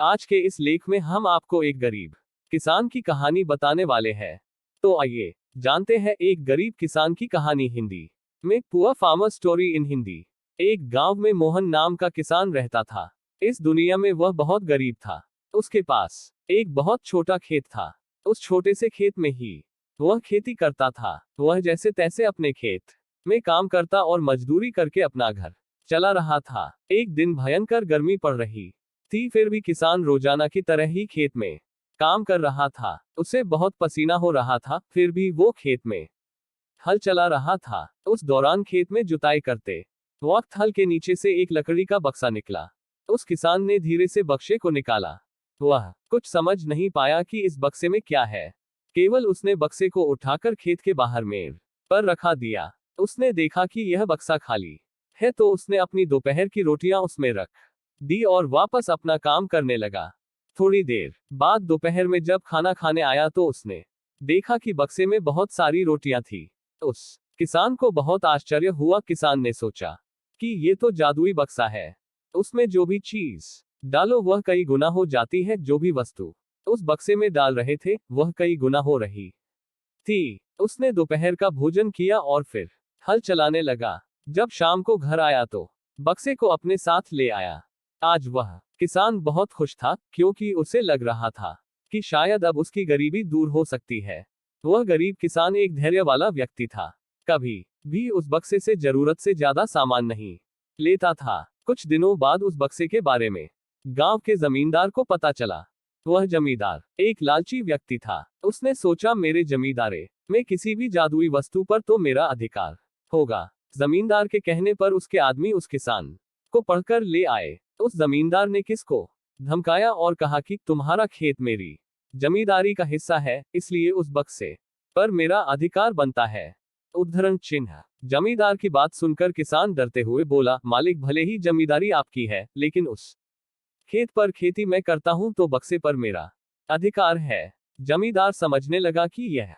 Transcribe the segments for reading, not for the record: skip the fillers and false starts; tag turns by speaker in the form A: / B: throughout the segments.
A: आज के इस लेख में हम आपको एक गरीब किसान की कहानी बताने वाले हैं। तो आइए जानते हैं एक गरीब किसान की कहानी हिंदी में। Poor farmer story in Hindi. एक गांव में मोहन नाम का किसान रहता था। इस दुनिया में वह बहुत गरीब था। उसके पास एक बहुत छोटा खेत था। उस छोटे से खेत में ही वह खेती करता था। वह जैसे तैसे अपने खेत में काम करता और मजदूरी करके अपना घर चला रहा था। एक दिन भयंकर गर्मी पड़ रही थी, फिर भी किसान रोजाना की तरह ही खेत में काम कर रहा था। उसे बहुत पसीना हो रहा था, फिर भी वो खेत में हल चला रहा था। उस दौरान खेत में जुताई करते वक्त हल के नीचे से एक लकड़ी का बक्सा निकला। उस किसान ने धीरे से बक्से को निकाला। वह कुछ समझ नहीं पाया कि इस बक्से में क्या है। केवल उसने बक्से को उठाकर खेत के बाहर मेड़ पर रखा दिया। उसने देखा कि यह बक्सा खाली है, तो उसने अपनी दोपहर की रोटियां उसमें रख दी और वापस अपना काम करने लगा। थोड़ी देर बाद दोपहर में जब खाना खाने आया तो उसने देखा कि बक्से में बहुत सारी रोटियां थी। उस किसान को बहुत आश्चर्य हुआ। किसान ने सोचा कि ये तो जादुई बक्सा है। उसमें जो भी चीज डालो वह कई गुना हो जाती है। जो भी वस्तु उस बक्से में डाल रहे थे वह कई गुना हो रही थी। उसने दोपहर का भोजन किया और फिर हल चलाने लगा। जब शाम को घर आया तो बक्से को अपने साथ ले आया। आज वह किसान बहुत खुश था, क्योंकि उसे लग रहा था कि शायद अब उसकी गरीबी दूर हो सकती है। वह गरीब किसान एक धैर्य वाला व्यक्ति था। कभी भी उस बक्से से जरूरत से ज्यादा सामान नहीं लेता था। कुछ दिनों बाद उस बक्से के बारे में गांव के जमींदार को पता चला। वह जमींदार एक लालची व्यक्ति था। उसने सोचा, मेरे जमींदारे में किसी भी जादुई वस्तु पर तो मेरा अधिकार होगा। जमींदार के कहने पर उसके आदमी उस किसान को पढ़कर ले आए। उस जमींदार ने किसको धमकाया और कहा कि तुम्हारा खेत मेरी जमींदारी का हिस्सा है, इसलिए उस बक्से पर मेरा अधिकार बनता है। उद्धरण चिन्ह। जमींदार की बात सुनकर किसान डरते हुए बोला, मालिक, भले ही जमींदारी आपकी है, लेकिन उस खेत पर खेती मैं करता हूं तो बक्से पर मेरा अधिकार है। जमींदार समझने लगा कि यह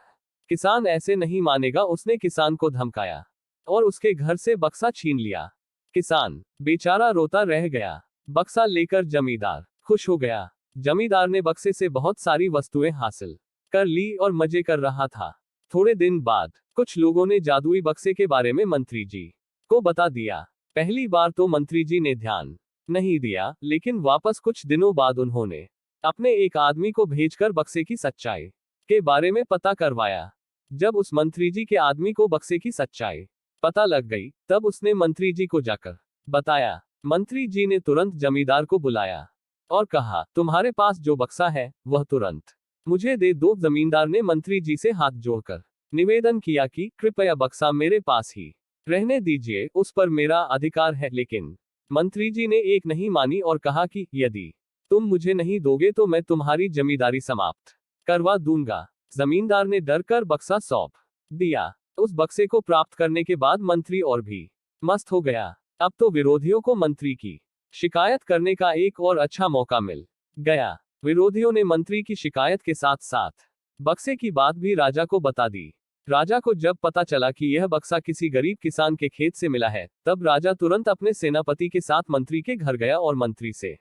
A: किसान ऐसे नहीं मानेगा। उसने किसान को धमकाया और उसके घर से बक्सा छीन लिया। किसान बेचारा रोता रह गया। बक्सा लेकर जमींदार खुश हो गया। जमींदार ने बक्से से बहुत सारी वस्तुएं हासिल कर ली और मजे कर रहा था। थोड़े दिन बाद कुछ लोगों ने जादुई बक्से के बारे में मंत्री जी को बता दिया। पहली बार तो मंत्री जी ने ध्यान नहीं दिया, लेकिन वापस कुछ दिनों बाद उन्होंने अपने एक आदमी को भेजकर बक्से की सच्चाई के बारे में पता करवाया। जब उस मंत्री जी के आदमी को बक्से की सच्चाई पता लग गई, तब उसने मंत्री जी को जाकर बताया। मंत्री जी ने तुरंत जमींदार को बुलाया और कहा, तुम्हारे पास जो बक्सा है वह तुरंत मुझे दे दो। जमींदार ने मंत्री जी से हाथ जोड़कर निवेदन किया कि कृपया बक्सा मेरे पास ही रहने दीजिए, उस पर मेरा अधिकार है। लेकिन मंत्री जी ने एक नहीं मानी और कहा कि यदि तुम मुझे नहीं दोगे तो मैं तुम्हारी जमींदारी समाप्त करवा दूंगा। जमींदार ने डर कर बक्सा सौंप दिया। उस बक्से को प्राप्त करने के बाद मंत्री और भी मस्त हो गया। अब तो विरोधियों को मंत्री की शिकायत करने का एक और अच्छा मौका मिल गया। विरोधियों ने मंत्री की शिकायत के साथ साथ बक्से की बात भी राजा को बता दी। राजा को जब पता चला कि यह बक्सा किसी गरीब किसान के खेत से मिला है, तब राजा तुरंत अपने सेनापति के साथ मंत्री के घर गया और मंत्री से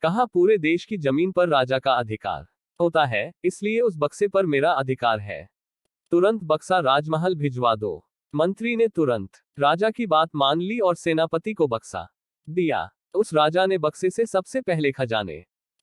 A: कहा, पूरे देश की जमीन पर राजा का अधिकार होता है, इसलिए उस बक्से पर मेरा अधिकार है। तुरंत बक्सा राजमहल भिजवा दो। मंत्री ने तुरंत राजा की बात मान ली और सेनापति को बक्सा दिया। उस राजा ने बक्से से सबसे पहले खजाने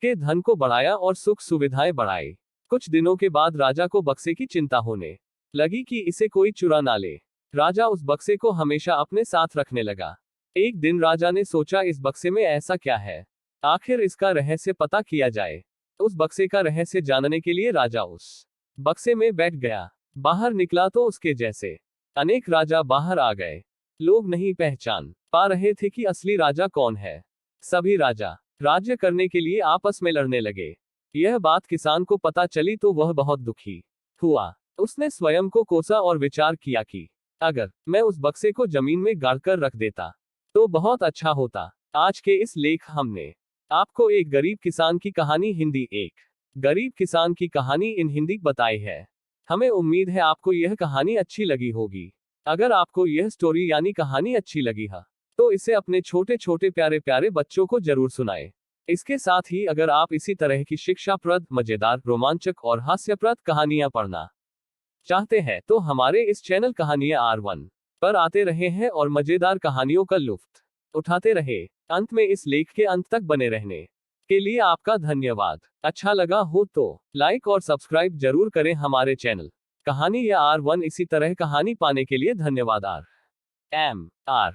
A: के धन को बढ़ाया और सुख सुविधाएं बढ़ाई। कुछ दिनों के बाद राजा को बक्से की चिंता होने लगी कि इसे कोई चुरा ना ले। राजा उस बक्से को हमेशा अपने साथ रखने लगा। एक दिन राजा ने सोचा, इस बक्से में ऐसा क्या है, आखिर इसका रहस्य पता किया जाए। उस बक्से का रहस्य जानने के लिए राजा उस बक्से में बैठ गया। बाहर निकला तो उसके जैसे अनेक राजा बाहर आ गए। लोग नहीं पहचान पा रहे थे कि असली राजा कौन है। सभी राजा राज्य करने के लिए आपस में लड़ने लगे। यह बात किसान को पता चली तो वह बहुत दुखी हुआ। उसने स्वयं को कोसा और विचार किया कि अगर मैं उस बक्से को जमीन में गाड़कर रख देता तो बहुत अच्छा होता। आज के इस लेख हमने आपको एक गरीब किसान की कहानी हिंदी एक गरीब किसान की कहानी इन हिंदी बताई है। हमें उम्मीद है आपको यह कहानी अच्छी लगी होगी। अगर आपको यह स्टोरी यानी कहानी अच्छी लगी है तो इसे अपने छोटे छोटे प्यारे प्यारे बच्चों को जरूर सुनाएं। इसके साथ ही अगर आप इसी तरह की शिक्षाप्रद, मजेदार, रोमांचक और हास्यप्रद कहानियां पढ़ना चाहते हैं तो हमारे इस चैनल कहानियां R1 पर आते रहे हैं और मजेदार कहानियों का लुत्फ उठाते रहे। अंत में इस लेख के अंत तक बने रहने के लिए आपका धन्यवाद। अच्छा लगा हो तो लाइक और सब्सक्राइब जरूर करें हमारे चैनल कहानी या R1। इसी तरह कहानी पाने के लिए धन्यवाद। R